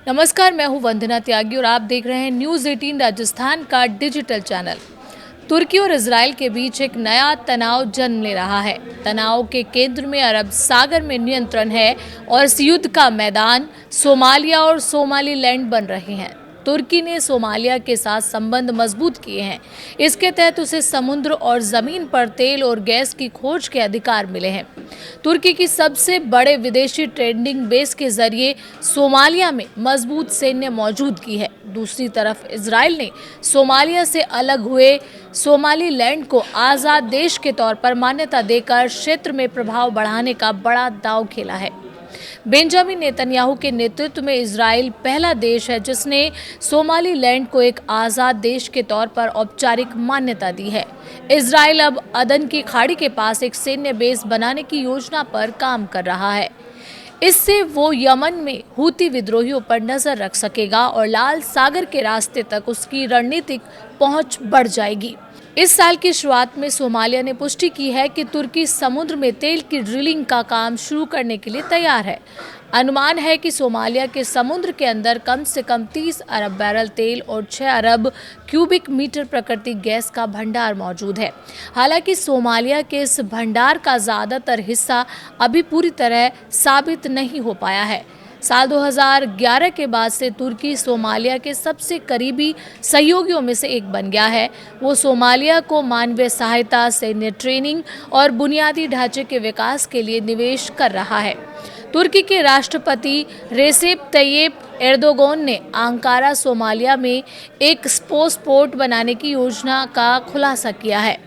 नमस्कार, मैं हूं वंदना त्यागी और आप देख रहे हैं न्यूज़ 18 राजस्थान का डिजिटल चैनल। तुर्की और इजराइल के बीच एक नया तनाव जन्म ले रहा है। तनाव के केंद्र में अरब सागर में नियंत्रण है और इस युद्ध का मैदान सोमालिया और सोमालीलैंड बन रहे हैं। तुर्की ने सोमालिया के साथ संबंध मजबूत किए हैं। इसके तहत उसे समुद्र और जमीन पर तेल और गैस की खोज के अधिकार मिले हैं। तुर्की की सबसे बड़े विदेशी ट्रेडिंग बेस के जरिए सोमालिया में मजबूत सैन्य मौजूदगी है। दूसरी तरफ इजराइल ने सोमालिया से अलग हुए सोमालीलैंड को आज़ाद देश के तौर पर मान्यता देकर क्षेत्र में प्रभाव बढ़ाने का बड़ा दांव खेला है। बेंजामिन नेतन्याहू के नेतृत्व में इजराइल पहला देश है जिसने सोमालीलैंड को एक आज़ाद देश के तौर पर औपचारिक मान्यता दी है। इजराइल अब अदन की खाड़ी के पास एक सैन्य बेस बनाने की योजना पर काम कर रहा है। इससे वो यमन में हूती विद्रोहियों पर नजर रख सकेगा और लाल सागर के रास्ते तक उसकी रणनीतिक पहुंच बढ़ जाएगी। इस साल की शुरुआत में सोमालिया ने पुष्टि की है कि तुर्की समुद्र में तेल की ड्रिलिंग का काम शुरू करने के लिए तैयार है। अनुमान है कि सोमालिया के समुद्र के अंदर कम से कम 30 अरब बैरल तेल और 6 अरब क्यूबिक मीटर प्राकृतिक गैस का भंडार मौजूद है। हालांकि सोमालिया के इस भंडार का ज़्यादातर हिस्सा अभी पूरी तरह साबित नहीं हो पाया है। साल 2011 के बाद से तुर्की सोमालिया के सबसे करीबी सहयोगियों में से एक बन गया है। वो सोमालिया को मानवीय सहायता, सैन्य ट्रेनिंग और बुनियादी ढांचे के विकास के लिए निवेश कर रहा है। तुर्की के राष्ट्रपति रेसेप तैय्यिप एर्दोगन ने अंकारा सोमालिया में एक स्पोर्ट्स पोर्ट बनाने की योजना का खुलासा किया है।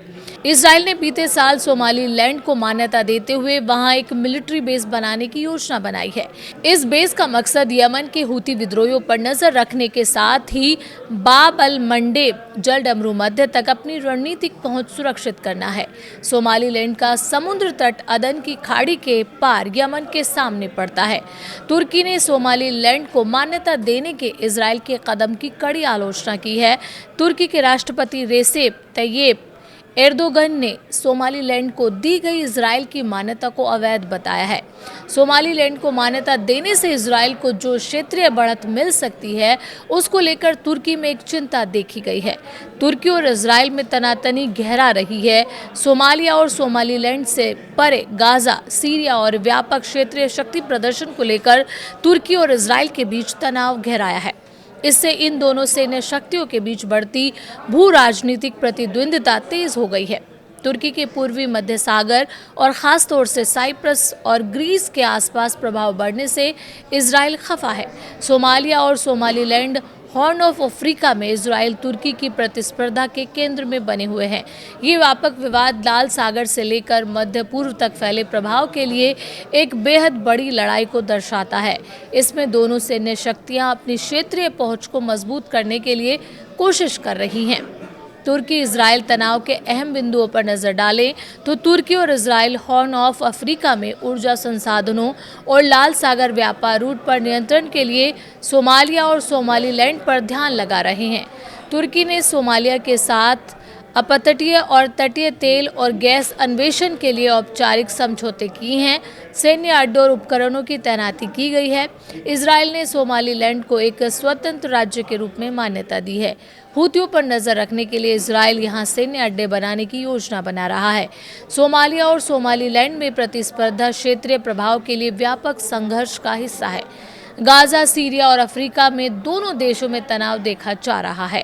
इजराइल ने बीते साल सोमालीलैंड को मान्यता देते हुए वहां एक मिलिट्री बेस बनाने की योजना बनाई है। इस बेस का मकसद यमन के हूती विद्रोहियों पर नजर रखने के साथ ही बाब अल मंडेब जलडमरू मध्य तक अपनी रणनीतिक पहुंच सुरक्षित करना है। सोमालीलैंड का समुद्र तट अदन की खाड़ी के पार यमन के सामने पड़ता है। तुर्की ने सोमालीलैंड को मान्यता देने के इजराइल के कदम की कड़ी आलोचना की है। तुर्की के राष्ट्रपति रेसेप तैय्यिप एर्दोगन ने सोमालीलैंड को दी गई इजराइल की मान्यता को अवैध बताया है। सोमालीलैंड को मान्यता देने से इजराइल को जो क्षेत्रीय बढ़त मिल सकती है उसको लेकर तुर्की में एक चिंता देखी गई है। तुर्की और इजराइल में तनातनी गहरा रही है। सोमालिया और सोमालीलैंड से परे गाजा, सीरिया और व्यापक क्षेत्रीय शक्ति प्रदर्शन को लेकर तुर्की और इजराइल के बीच तनाव गहराया है। इससे इन दोनों सैन्य शक्तियों के बीच बढ़ती भू राजनीतिक प्रतिद्वंद्विता तेज हो गई है। तुर्की के पूर्वी मध्य सागर और खास तौर से साइप्रस और ग्रीस के आसपास प्रभाव बढ़ने से इजराइल खफा है। सोमालिया और सोमालीलैंड हॉर्न ऑफ अफ्रीका में इजराइल तुर्की की प्रतिस्पर्धा के केंद्र में बने हुए हैं। ये व्यापक विवाद लाल सागर से लेकर मध्य पूर्व तक फैले प्रभाव के लिए एक बेहद बड़ी लड़ाई को दर्शाता है। इसमें दोनों सैन्य शक्तियां अपनी क्षेत्रीय पहुंच को मजबूत करने के लिए कोशिश कर रही हैं। तुर्की इजराइल तनाव के अहम बिंदुओं पर नजर डालें तो तुर्की और इजराइल हॉर्न ऑफ अफ्रीका में ऊर्जा संसाधनों और लाल सागर व्यापार रूट पर नियंत्रण के लिए सोमालिया और सोमालीलैंड पर ध्यान लगा रहे हैं। तुर्की ने सोमालिया के साथ अपतटीय और तटीय तेल और गैस अन्वेषण के लिए औपचारिक समझौते किए हैं। सैन्य अड्डों और उपकरणों की तैनाती की गई है। इजराइल ने सोमालीलैंड को एक स्वतंत्र राज्य के रूप में मान्यता दी है। हूतियों पर नजर रखने के लिए इजराइल यहां सैन्य अड्डे बनाने की योजना बना रहा है। सोमालिया और सोमालीलैंड में प्रतिस्पर्धा क्षेत्रीय प्रभाव के लिए व्यापक संघर्ष का हिस्सा है। गाजा, सीरिया और अफ्रीका में दोनों देशों में तनाव देखा जा रहा है।